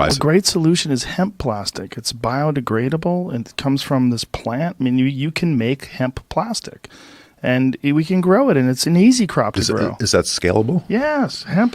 Why is A great solution is hemp plastic. It's biodegradable and it comes from this plant. I mean, you can make hemp plastic. And we can grow it, and it's an easy crop to grow. Is that scalable? Yes. Hemp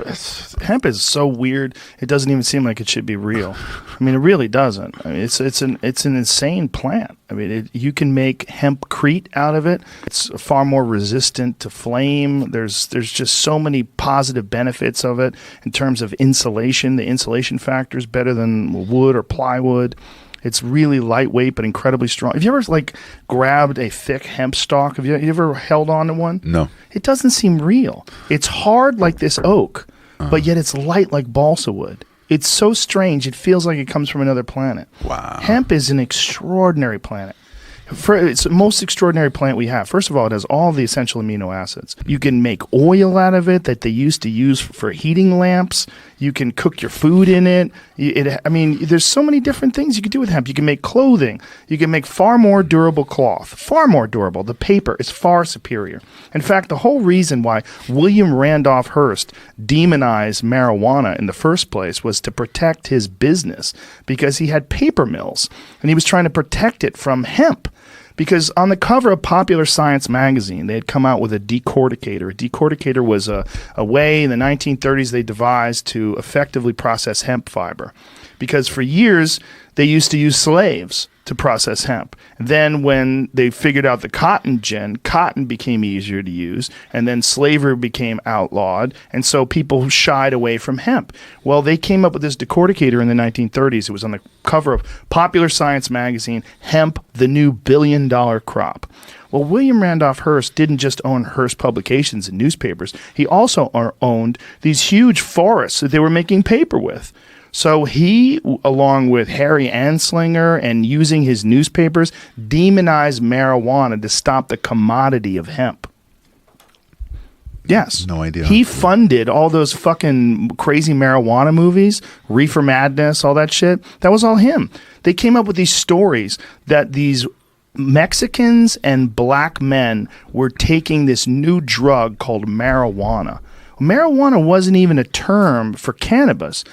is so weird, it doesn't even seem like it should be real. I mean, it really doesn't. I mean, it's an insane plant. I mean, you can make hempcrete out of it. It's far more resistant to flame. There's just so many positive benefits of it in terms of insulation. The insulation factor is better than wood or plywood. It's really lightweight but incredibly strong. Have you ever grabbed a thick hemp stalk? Have you ever held on to one? No. It doesn't seem real. It's hard like this oak, but yet it's light like balsa wood. It's so strange. It feels like it comes from another planet. Wow. Hemp is an extraordinary planet. It's the most extraordinary plant we have. First of all, it has all the essential amino acids. You can make oil out of it that they used to use for heating lamps. You can cook your food in it. I mean, there's so many different things you can do with hemp. You can make clothing. You can make far more durable cloth. Far more durable. The paper is far superior. In fact, the whole reason why William Randolph Hearst demonized marijuana in the first place was to protect his business because he had paper mills and he was trying to protect it from hemp. Because on the cover of Popular Science magazine, they had come out with a decorticator. A decorticator was a way in the 1930s they devised to effectively process hemp fiber. Because for years, they used to use slaves to process hemp. Then when they figured out the cotton became easier to use, and then slavery became outlawed, and so people shied away from hemp. Well, they came up with this decorticator in the 1930s. It was on the cover of Popular Science magazine, Hemp, the New Billion-Dollar Crop. Well, William Randolph Hearst didn't just own Hearst Publications and newspapers. He also owned these huge forests that they were making paper with. So he, along with Harry Anslinger and using his newspapers, demonized marijuana to stop the commodity of hemp. Yes. No idea. He funded all those fucking crazy marijuana movies, Reefer Madness, all that shit. That was all him. They came up with these stories that these Mexicans and black men were taking this new drug called marijuana. Marijuana wasn't even a term for cannabis.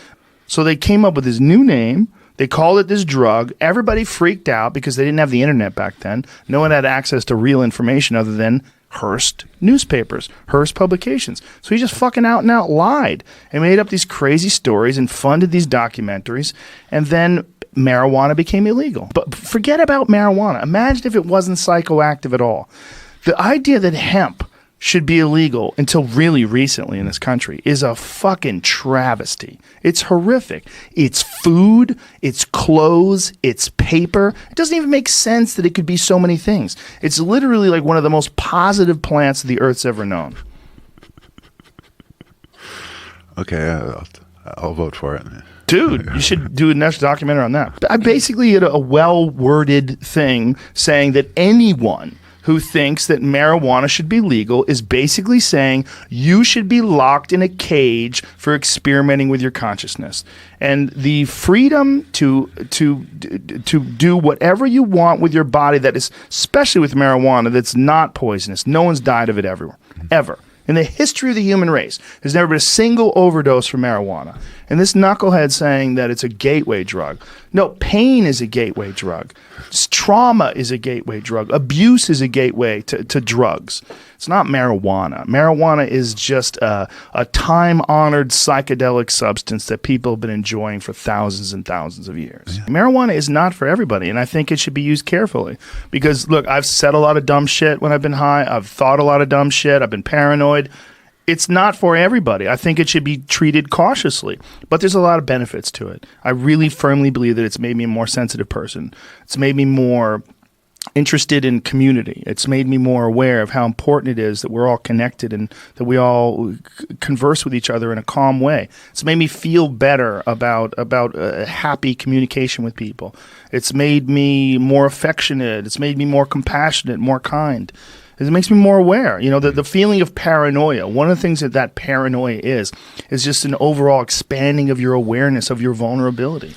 So they came up with this new name. They called it this drug. Everybody freaked out because they didn't have the internet back then. No one had access to real information other than Hearst newspapers, Hearst publications. So he just fucking out and out lied and made up these crazy stories and funded these documentaries. And then marijuana became illegal. But forget about marijuana. Imagine if it wasn't psychoactive at all. The idea that hemp should be illegal until really recently in this country is a fucking travesty. It's horrific. It's food, it's clothes, it's paper. It doesn't even make sense that it could be so many things. It's literally like one of the most positive plants the earth's ever known. Okay, I'll vote for it. Dude, you should do a next documentary on that. I basically did a well-worded thing saying that anyone who thinks that marijuana should be legal is basically saying you should be locked in a cage for experimenting with your consciousness. And the freedom to do whatever you want with your body, that is, especially with marijuana, that's not poisonous. No one's died of it ever. In the history of the human race, there's never been a single overdose from marijuana. And this knucklehead saying that it's a gateway drug. No, pain is a gateway drug. Trauma is a gateway drug. Abuse is a gateway to drugs. It's not marijuana. Marijuana is just a time-honored psychedelic substance that people have been enjoying for thousands and thousands of years. Yeah. Marijuana is not for everybody, and I think it should be used carefully. Because, look, I've said a lot of dumb shit when I've been high. I've thought a lot of dumb shit. I've been paranoid. It's not for everybody. I think it should be treated cautiously, but there's a lot of benefits to it. I really firmly believe that it's made me a more sensitive person. It's made me more interested in community. It's made me more aware of how important it is that we're all connected and that we all converse with each other in a calm way. It's made me feel better about happy communication with people. It's made me more affectionate. It's made me more compassionate, more kind. It makes me more aware. You know, the feeling of paranoia, one of the things that paranoia is just an overall expanding of your awareness of your vulnerability.